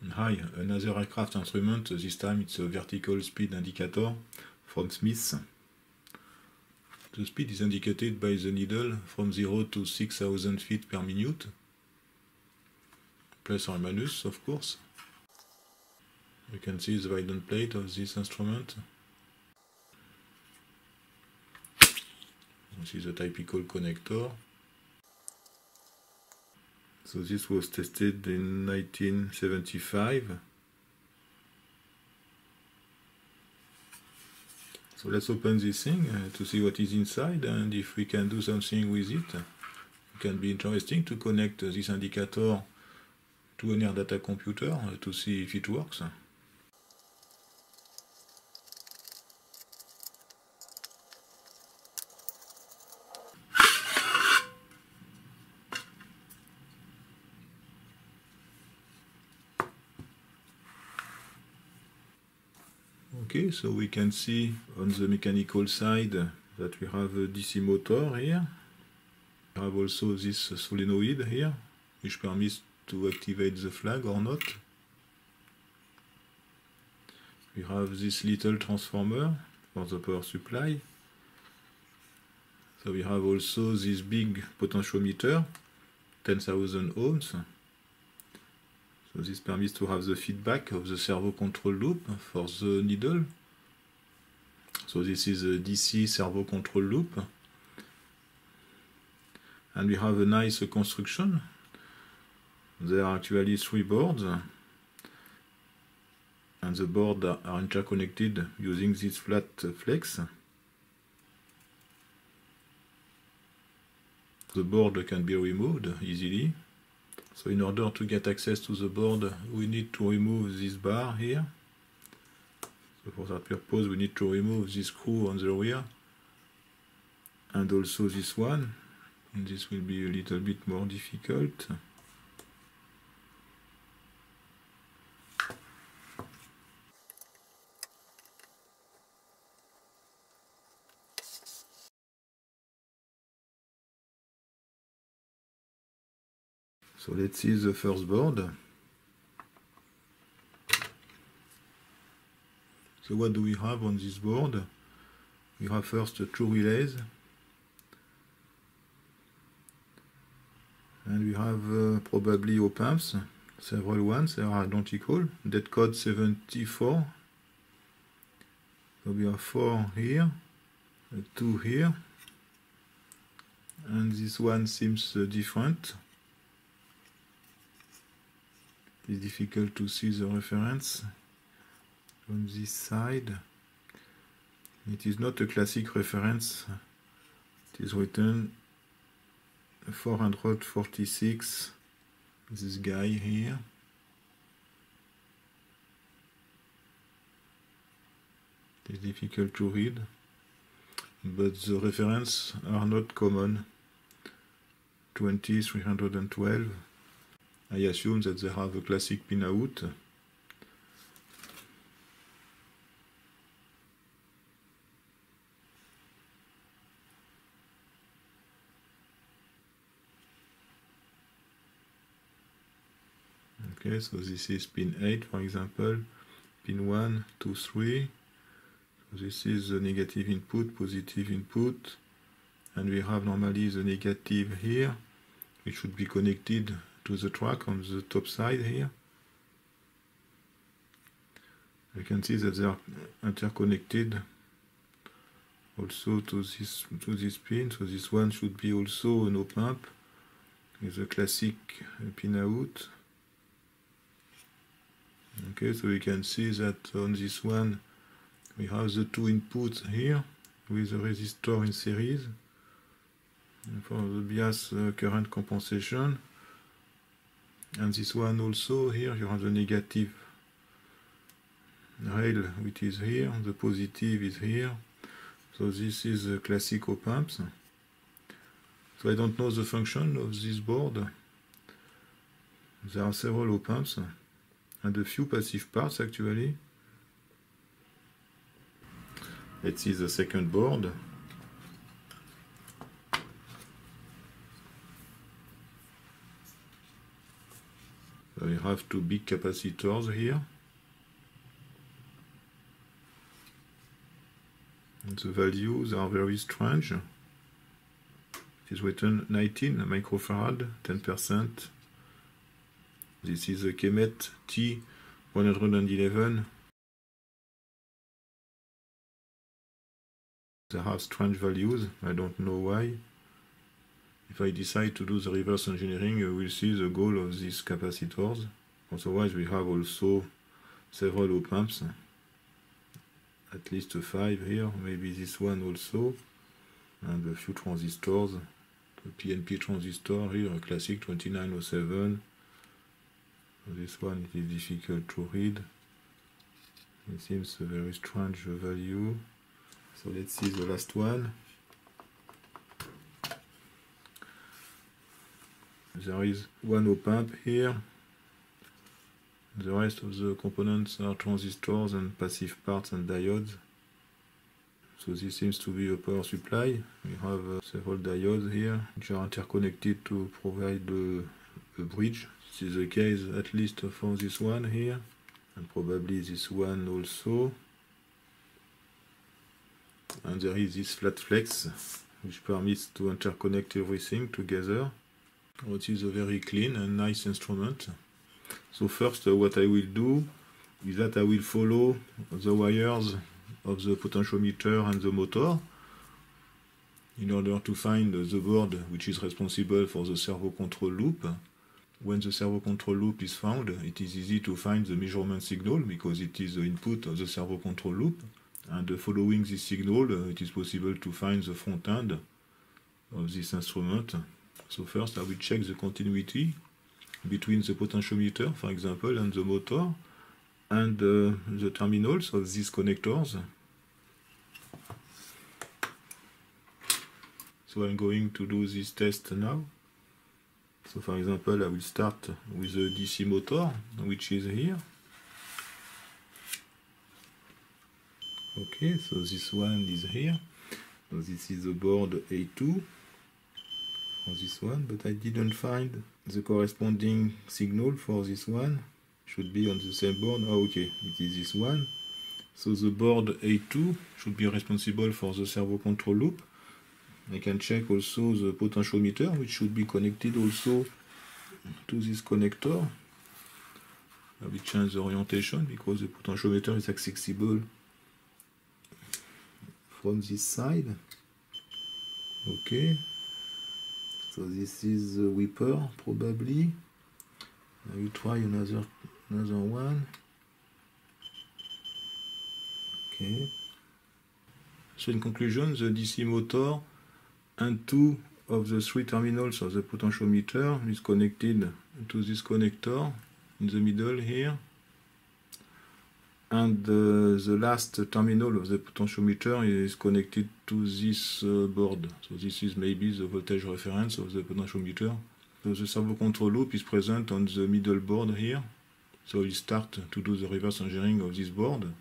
Hi, another aircraft instrument, this time it's a vertical speed indicator from Smith. The speed is indicated by the needle from 0 to 6,000 feet per minute, plus or minus, of course. You can see the Weydon plate of this instrument. This is a typical connector. So this was tested in 1975. So let's open this thing to see what is inside and if we can do something with it. It can be interesting to connect this indicator to an air data computer to see if it works. Okay, so we can see on the mechanical side that we have a DC motor here. We have also this solenoid here, which permits to activate the flag or not. We have this little transformer for the power supply. So we have also this big potentiometer, 10,000 ohms. So this permits to have the feedback of the servo control loop for the needle. So this is a DC servo control loop. And we have a nice construction. There are actually 3 boards. And the boards are interconnected using this flat flex. The board can be removed easily. So in order to get access to the board, we need to remove this bar here. So for that purpose, we need to remove this screw on the rear. And also this one. And this will be a little bit more difficult. So let's see the first board. So what do we have on this board? We have first 2 relays. And we have probably op-amps, several ones, they are identical. Dead code 74. So we have 4 here, 2 here. And this one seems different. It's difficult to see the reference on this side. It is not a classic reference. It is written 446, this guy here. It is difficult to read, but the references are not common. 20312. I assume that they have a classic pinout. Okay, so this is pin 8, for example, pin 1, 2, 3. So this is the negative input, positive input, and we have normally the negative here, which should be connected to the track on the top side here. You can see that they are interconnected also to this pin, so this one should be also an op-amp with a classic pinout. Okay, so we can see that on this one we have the 2 inputs here with a resistor in series. And for the bias current compensation. And this one also here you have the negative rail which is here, the positive is here. So this is the classic op-amps. So I don't know the function of this board. There are several op-amps and a few passive parts actually. Let's see the second board. So we have two big capacitors here. And the values are very strange. It is written 19 microfarad, 10%. This is a Kemet T111. They have strange values, I don't know why. If I decide to do the reverse engineering, you will see the goal of these capacitors. Otherwise, we have also several op-amps, at least 5 here, maybe this one also, and a few transistors. The PNP transistor here, a classic 2907. This one it is difficult to read. It seems a very strange value. So let's see the last one. There is one op-amp here. The rest of the components are transistors and passive parts and diodes. So this seems to be a power supply. We have several diodes here which are interconnected to provide a bridge. This is the case at least for this one here, and probably this one also. And there is this flat flex which permits to interconnect everything together. It is a very clean and nice instrument. So first what I will do is that I will follow the wires of the potentiometer and the motor in order to find the board which is responsible for the servo control loop. When the servo control loop is found, it is easy to find the measurement signal because it is the input of the servo control loop. And following this signal, it is possible to find the front end of this instrument. So first I will check the continuity between the potentiometer, for example, and the motor, and the terminals of these connectors. So I'm going to do this test now. So for example, I will start with the DC motor, which is here. Okay, so this one is here. So this is the board A2 for this one, but I didn't find the corresponding signal for this one. Should be on the same board. Oh, okay, it is this one. So the board A2 should be responsible for the servo control loop. I can check also the potentiometer, which should be connected also to this connector. I will change the orientation because the potentiometer is accessible from this side. Okay, so this is the whipper probably. I will try another one. Okay, so in conclusion, the DC motor and 2 of the 3 terminals of the potentiometer is connected to this connector in the middle here, and the last terminal of the potentiometer is connected to this board. So this is maybe the voltage reference of the potentiometer. So the servo control loop is present on the middle board here. So we start to do the reverse engineering of this board.